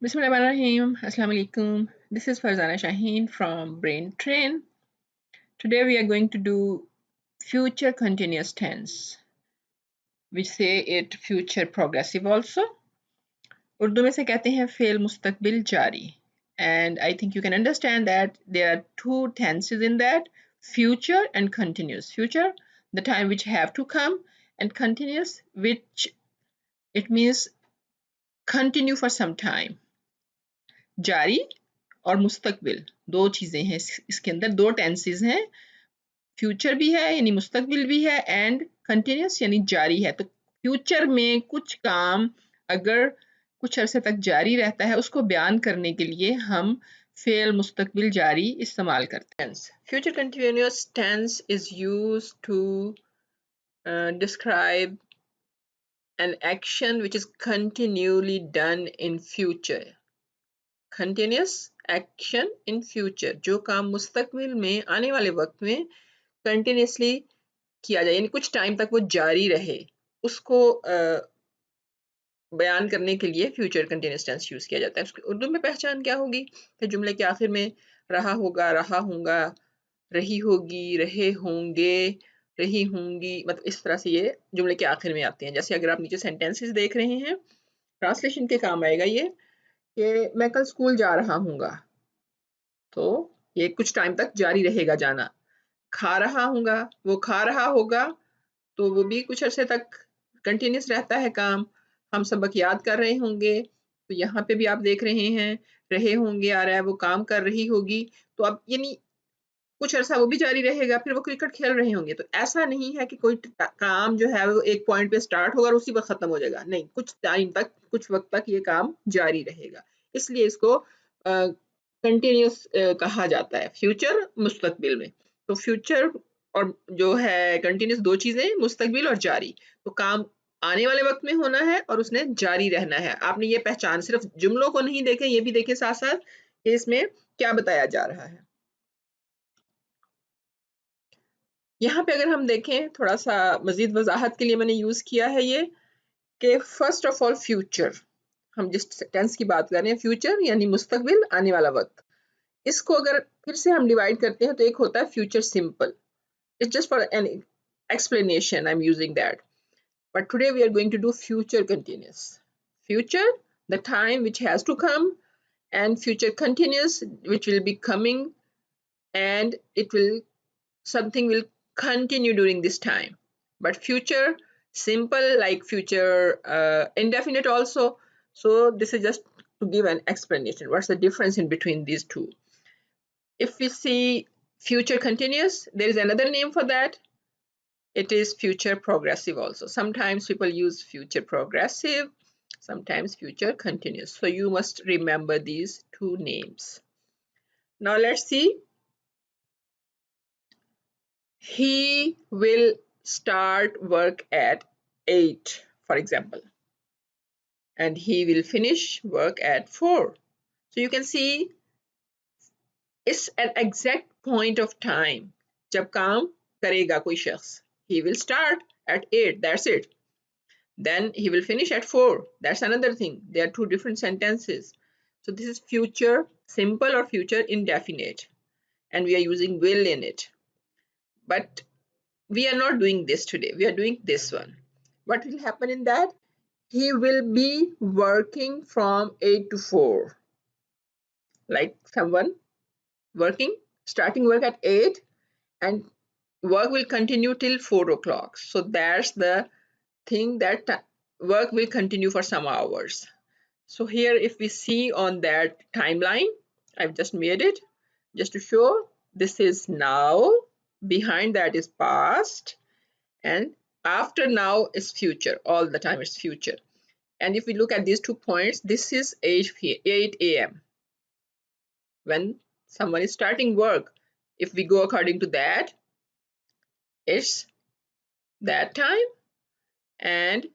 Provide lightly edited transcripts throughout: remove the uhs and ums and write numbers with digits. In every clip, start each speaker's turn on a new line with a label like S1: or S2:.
S1: Bismillahirrahmanirrahim. Assalamu alaikum. This is Farzana Shaheen from Brain Train. Today we are going to do future continuous tense. We say it future progressive also. Urdu में से कहते हैं fail मुस्तकबिल जारी. And I think you can understand that there are two tenses in that, future and continuous. Future, the time which have to come, and continuous, which it means continue for some time. जारी और मुस्तकबिल दो चीजें हैं इसके अंदर, दो tenses हैं. फ्यूचर भी है यानी मुस्तकबिल भी है, एंड कंटिन्यूस यानी जारी है. तो फ्यूचर में कुछ काम अगर कुछ अरसे तक जारी रहता है, उसको बयान करने के लिए हम फेल मुस्तकबिल जारी इस्तेमाल करते हैं. Future continuous tense is used to describe an action which is continually done in future. Continuous action in future, जो काम मुस्तकबिल में आने वाले वक्त में कंटिन्यूसली किया जाए यानी कुछ टाइम तक वो जारी रहे, उसको बयान करने के लिए फ्यूचर कंटिन्यूस टेंस यूज किया जाता है. उसकी उर्दू में पहचान क्या होगी? फिर जुमले के आखिर में रहा होगा, रहा होगा, रही होगी, रहे होंगे, रही होंगी, मतलब इस तरह से ये जुमले के आखिर में आते हैं. जैसे अगर आप नीचे सेंटेंसेस देख रहे हैं, ट्रांसलेशन के काम आएगा ये कि मैं कल स्कूल जा रहा हूँगा, तो ये कुछ टाइम तक जारी रहेगा जाना. खा रहा हूँगा, वो खा रहा होगा, तो वो भी कुछ अरसे तक कंटिन्यूस रहता है काम. हम सबक याद कर रहे होंगे, तो यहाँ पे भी आप देख रहे हैं रहे होंगे आ रहा है, वो काम कर रही होगी, तो अब यानी कुछ अरसा वो भी जारी रहेगा. फिर वो क्रिकेट खेल रहे होंगे. तो ऐसा नहीं है कि कोई काम जो है वो एक पॉइंट पे स्टार्ट होगा और उसी वक्त खत्म हो जाएगा. नहीं, कुछ टाइम तक, कुछ वक्त तक ये काम जारी रहेगा. इसलिए इसको कंटिन्यूस कहा जाता है फ्यूचर मुस्तकबिल में. तो फ्यूचर और जो है कंटिन्यूस दो चीजें, मुस्तकबिल और जारी. तो काम आने वाले वक्त में होना है और उसने जारी रहना है. आपने ये पहचान, सिर्फ जुमलों को नहीं देखें, ये भी देखें साथ साथ कि इसमें क्या बताया जा रहा है. यहाँ पे अगर हम देखें, थोड़ा सा मजीद वजाहत के लिए मैंने यूज किया है ये कि फर्स्ट ऑफ ऑल फ्यूचर, हम जिस टेंस की बात कर रहे हैं, फ्यूचर यानी मुस्तकबिल, आने वाला वक्त. इसको अगर फिर से हम डिवाइड करते हैं तो एक होता है future simple. It's just for an explanation I'm using that. But today we are going to do future continuous. Future, the time which has to come, and future continuous, which will be coming, and it will, something will continue during this time. But future simple, like future indefinite also. So this is just to give an explanation what's the difference in between these two. If we see future continuous, there is another name for that. It is future progressive also. Sometimes people use future progressive, sometimes future continuous. So you must remember these two names. Now let's see. He will start work at 8, for example, and he will finish work at 4. So you can see it's an exact point of time. जब काम करेगा कोई शख्स, he will start at 8, that's it. Then he will finish at 4. That's another thing. There are two different sentences. So this is future simple or future indefinite, and we are using will in it. But we are not doing this today. We are doing this one. What will happen in that? He will be working from 8 to 4. Like someone working, starting work at 8, and work will continue till 4 o'clock. So that's the thing, that work will continue for some hours. So here if we see on that timeline, I've just made it just to show this is now, behind that is past, and after now is future. All the time it's future. And if we look at these 2 points, this is 8 a.m. when someone is starting work. If we go according to that, it's that time, and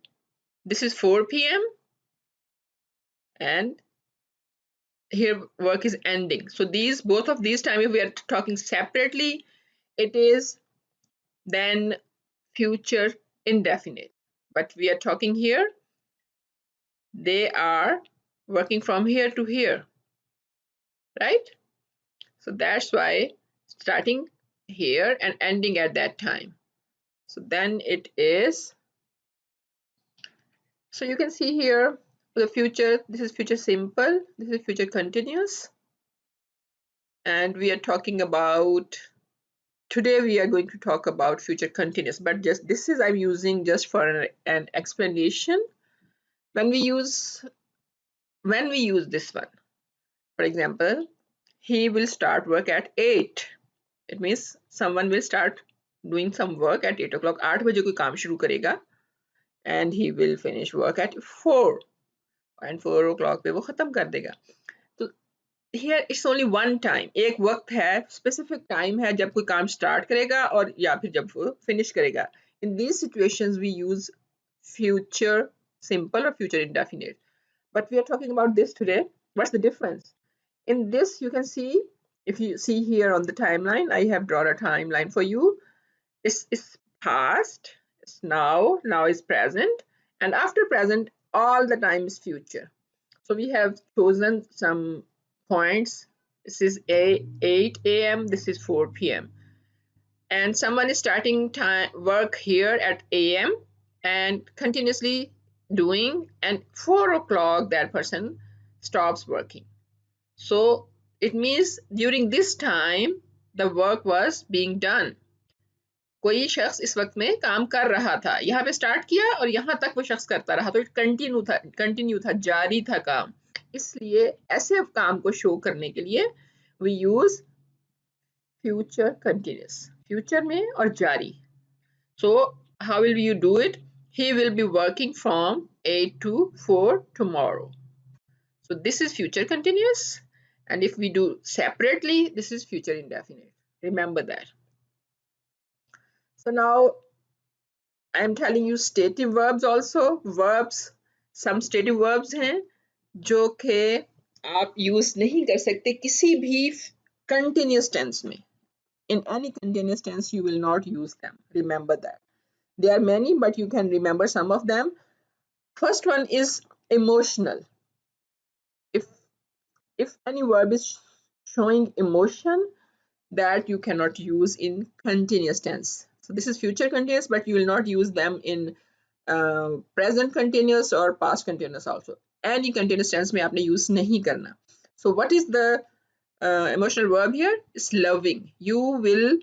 S1: this is 4 p.m. and here work is ending. So these, both of these time, if we are talking separately, it is then future indefinite. But we are talking here, they are working from here to here, right? So that's why starting here and ending at that time. So then it is, so you can see here the future, this is future simple, this is future continuous, and we are talking about, today we are going to talk about future continuous, but just this is I'm using just for an explanation. When we use this one, for example, he will start work at 8. It means someone will start doing some work at 8 o'clock. 8 बजे कोई काम शुरू करेगा and he will finish work at 4 and 4 o'clock पे वो खत्म कर देगा. तो here it's only one time, एक वक्त है, specific time है जब कोई काम start करेगा और या फिर जब वो finish करेगा. In these situations we use future simple or future indefinite. But we are talking about this today. What's the difference? In this you can see, if you see here on the timeline, I have drawn a timeline for you. It's past, it's now is present, and after present all the time is future. So we have chosen some points. This is 8 a.m., this is 4 p.m. and someone is starting time work here at a.m. and continuously doing, and 4 o'clock that person stops working. So it means during this time the work was being done. कोई शख्स इस वक्त में काम कर रहा था, यहाँ पे स्टार्ट किया और यहाँ तक वो शख्स करता रहा, तो कंटिन्यू था, जारी था काम. इसलिए ऐसे काम को शो करने के लिए we use future continuous, future में और जारी. So how will you do it? He will be working from 8 to 4 tomorrow. So this is future continuous, and if we do separately, this is future indefinite. Remember that. So now I am telling you stative verbs also. Verbs, some stative verbs हैं जो कि आप use नहीं कर सकते किसी भी continuous tense में. In any continuous tense you will not use them. Remember that. There are many, but you can remember some of them. First one is emotional. If any verb is showing emotion, that you cannot use in continuous tense. So this is future continuous, but you will not use them in present continuous or past continuous also. Any continuous tense में आपने use नहीं करना. So what is the emotional verb here? It's loving. You will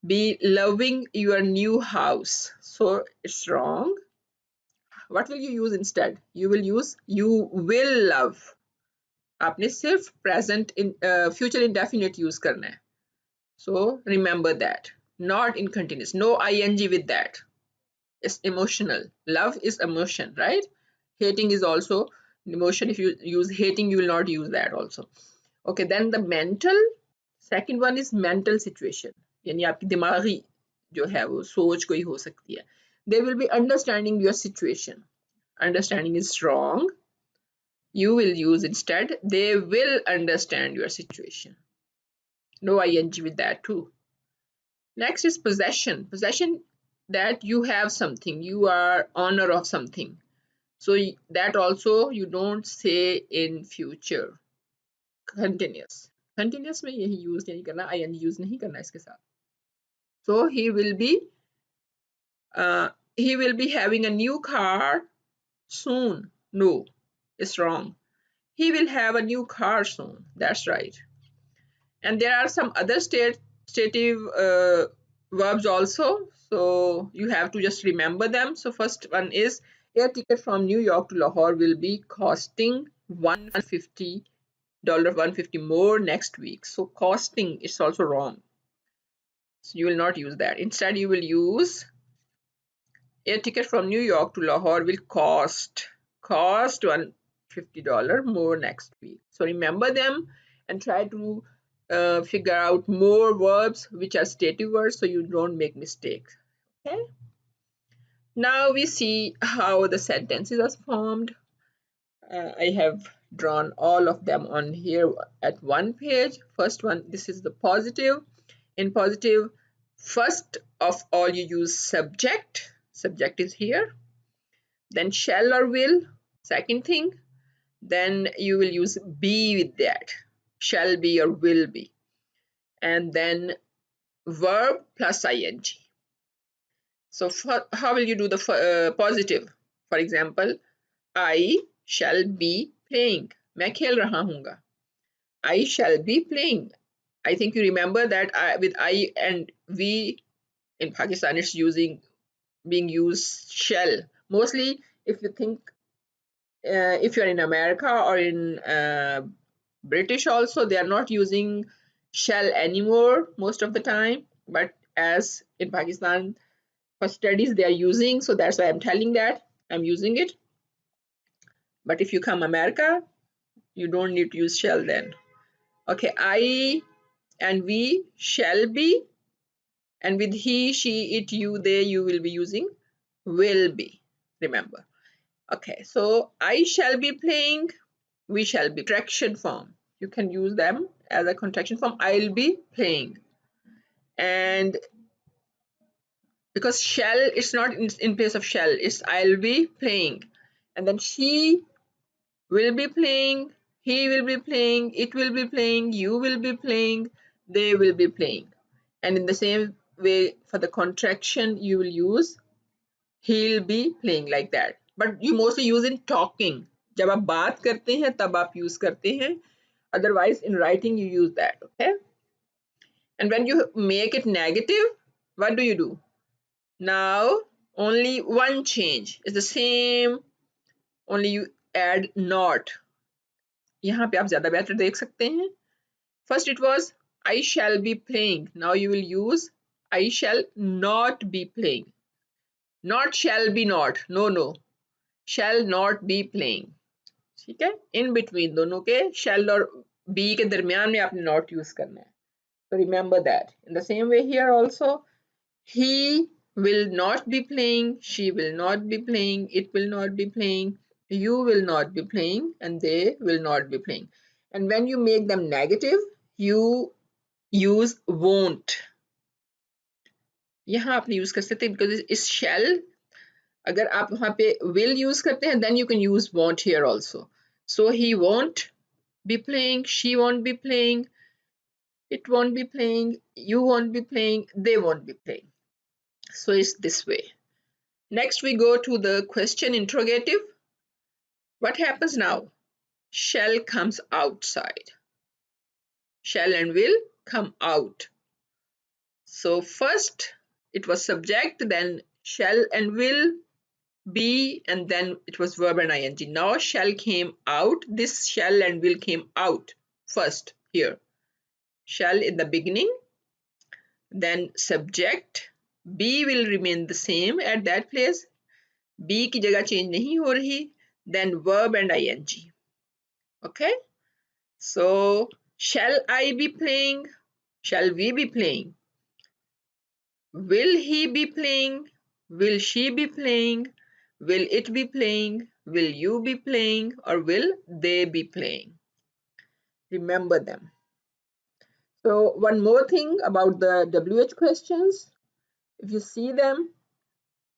S1: be loving your new house. So it's wrong. What will you use instead? You will use you will love. आपने सिर्फ present in future indefinite use करना है. So remember that. Not in continuous. No ing with that. It's emotional. Love is emotion, right? Hating is also emotion. If you use hating, you will not use that also. Okay, then the mental. Second one is mental situation. यानी आपकी दिमागी जो है वो सोच कोई हो सकती है. They will be understanding your situation. Understanding is wrong. You will use instead, they will understand your situation. No ing with that too. Next is possession. Possession, that you have something, you are owner of something. So that also you don't say in future continuous. Continuous में यही use नहीं करना, ing use नहीं करना इसके साथ. So he will be having a new car soon. No, it's wrong. He will have a new car soon. That's right. And there are some other stative verbs also, so you have to just remember them. So first one is air ticket from New York to Lahore will be costing $150 150 more next week. So costing is also wrong, so you will not use that. Instead you will use air ticket from New York to Lahore will cost $150 more next week. So remember them and try to figure out more verbs which are stative verbs so you don't make mistakes. Okay. Now we see how the sentences are formed. I have drawn all of them on here at one page. First one, this is the positive. In positive, first of all you use subject. Subject is here. Then shall or will, second thing. then you will use be with that, shall be or will be, and then verb plus ing. So how will you do the positive? For example, I shall be playing. मैं खेल रहा हूँगा. I shall be playing. I think you remember that with I and we in Pakistan it's being used shall. Mostly if you think if you're in America or in British also, they are not using shall anymore most of the time. But as in Pakistan for studies they are using, so that's why I'm telling that I'm using it. But if you come America, you don't need to use shall then. Okay, I and we shall be, and with he, she, it, you, they, you will be using will be. Remember. Okay, so I shall be playing, we shall be contraction form. You can use them as a contraction form. I'll be playing. And because shall, it's not in place of shall, it's I'll be playing. And then she will be playing, he will be playing, it will be playing, you will be playing, they will be playing. And in the same way for the contraction, you will use he'll be playing like that. But you mostly use in talking. जब आप बात करते हैं तब आप use करते हैं. Otherwise in writing you use that. Okay. And when you make it negative, what do? Now only one change. It's the same. Only you add not. यहाँ पे आप ज़्यादा better देख सकते हैं. First it was I shall be playing. Now you will use I shall not be playing. Not shall be not. No. Shall not be playing. ठीक है, in between दोनों के shall और be के दरमियान में आपने not यूज करना है. So remember that. In the same way here also, he will not be playing, she will not be playing, it will not be playing, you will not be playing, and they will not be playing. And when you make them negative, you use won't. यहाँ आपने use कर सकते हैं because इस shall, अगर आप वहाँ पे will यूज करते हैं then you can use won't here also. So he won't be playing, she won't be playing, it won't be playing, you won't be playing, they won't be playing. So it's this way. Next we go to the question interrogative. What happens now? Shall comes outside. Shall and will come out. So first it was subject, then shall and will be, and then it was verb and ing. Now shall came out. This shall and will came out first here. Shall in the beginning, then subject. Be will remain the same at that place. Be की जगह change नहीं हो रही. Then verb and ing. Okay. So shall I be playing? Shall we be playing? Will he be playing? Will she be playing? Will it be playing? Will you be playing? Or will they be playing? Remember them. So one more thing about the WH questions. If you see them,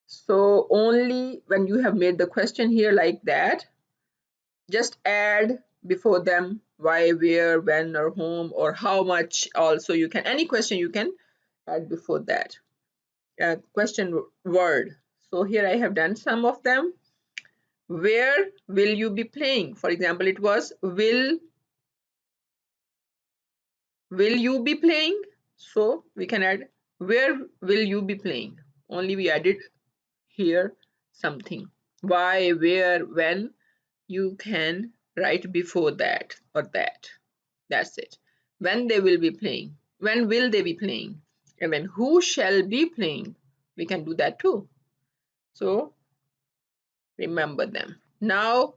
S1: so only when you have made the question here like that, just add before them why, where, when, or whom, or how much. Also you can, any question you can add before that. Question word. So here I have done some of them. Where will you be playing? For example, it was will you be playing? So we can add where will you be playing? Only we added here something. Why, where, when, you can write before that or that. That's it. When they will be playing. When will they be playing? And when who shall be playing? We can do that too. So remember them. Now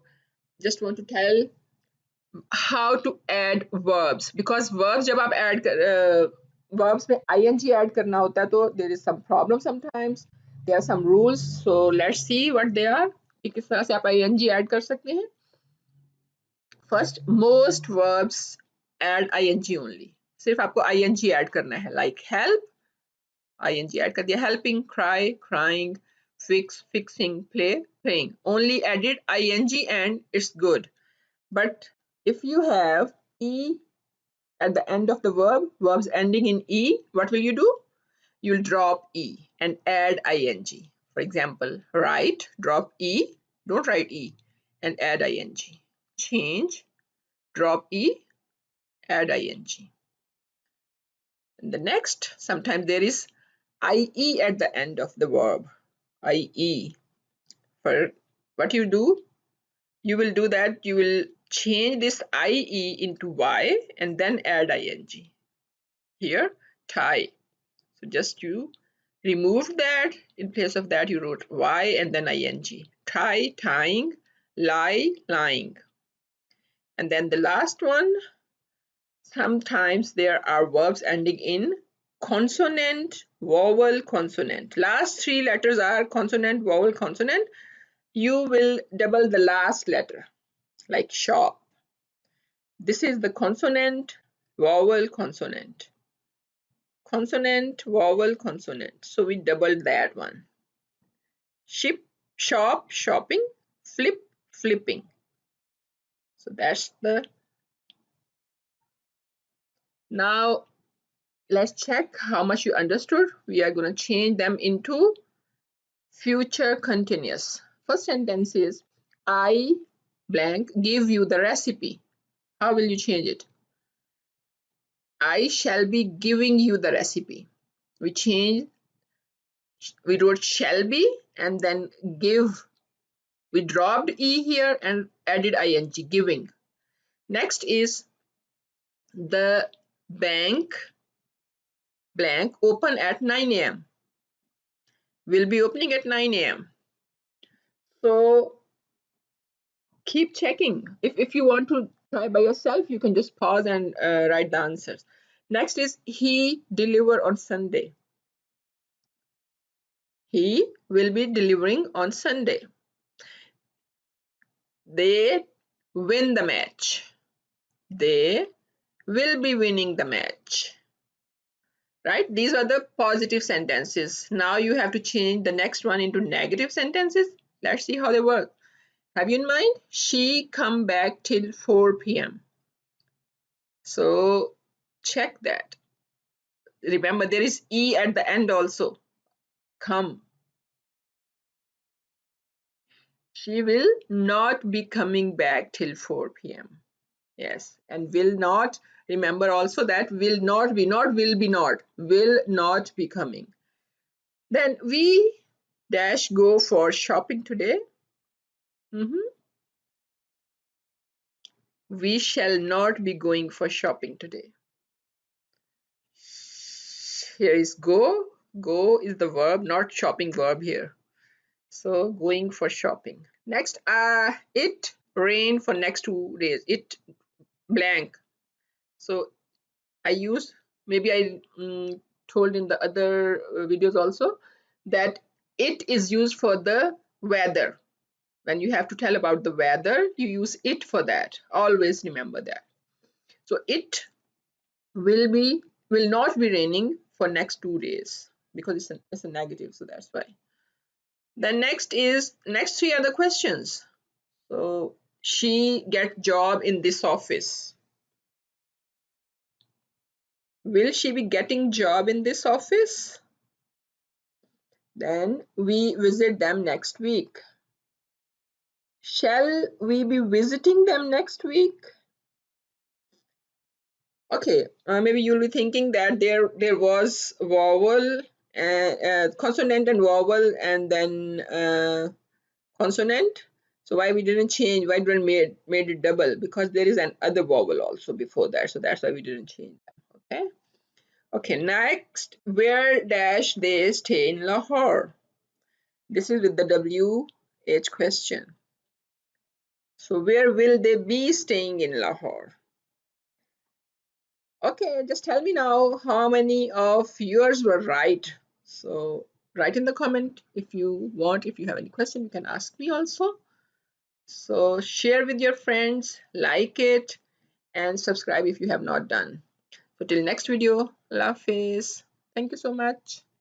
S1: just want to tell how to add verbs, because verbs जब आप add verbs में ing add करना होता है तो there is some problem sometimes, there are some rules. So let's see what they are कि किस तरह से आप ing add कर सकते हैं. First, most verbs add ing only. सिर्फ आपको ing add करना है. Like help, ing add कर दिया. Helping, cry, crying, fix, fixing, play, playing. Only added ing and it's good. But if you have E at the end of the verb, verbs ending in E, what will you do? You'll drop E and add ing. For example, write, drop E, don't write E, and add ing. Change, drop E, add ing. And the next, sometimes there is IE at the end of the verb. IE. For what you do, you will do that, you will change this IE into Y and then add ing. Here, tie. So just you remove that, in place of that you wrote Y and then ing. Tie, tying, lie, lying. And then the last one, sometimes there are verbs ending in consonant, vowel, consonant. Last three letters are consonant, vowel, consonant. You will double the last letter, like shop. This is the consonant, vowel, consonant. Consonant, vowel, consonant. So we doubled that one. Ship, shop, shopping, flip, flipping. So that's the. Now let's check how much you understood. We are going to change them into future continuous. First sentence is, I blank give you the recipe. How will you change it? I shall be giving you the recipe. We wrote shall be and then give. We dropped E here and added ing, giving. Next is, the bank blank open at 9 a.m. Will be opening at 9 a.m. So keep checking. If you want to try by yourself, you can just pause and write the answers. Next is, he deliver on Sunday. He will be delivering on Sunday. They win the match. They will be winning the match. Right? These are the positive sentences. Now you have to change the next one into negative sentences. Let's see how they work. Have you in mind? She come back till 4 p.m. So check that. Remember, there is E at the end also. Come. She will not be coming back till 4 p.m. Yes, and will not. Remember also that will not be, not will be not. Will not be coming. Then we dash go for shopping today. We shall not be going for shopping today. Here is go. Go is the verb, not shopping verb here. So going for shopping. Next, it rain for next 2 days. It blank. So I use, maybe I told in the other videos also, that it is used for the weather. When you have to tell about the weather, you use it for that. Always remember that. So it will not be raining for next 2 days, because it's a negative, so that's why. Then next three are the questions. So she get job in this office. Will she be getting job in this office? Then we visit them next week. Shall we be visiting them next week? Okay, maybe you'll be thinking that there was vowel, consonant and vowel, and then consonant. So why we didn't change? Why didn't made it double? Because there is an other vowel also before that, so that's why we didn't change that. Okay. Okay. Next, where dash they stay in Lahore? This is with the WH question. So where will they be staying in Lahore? Okay, just tell me now how many of yours were right. So write in the comment if you want. If you have any question, you can ask me also. So share with your friends, like it, and subscribe if you have not done. So till next video, Allah Hafiz. Thank you so much.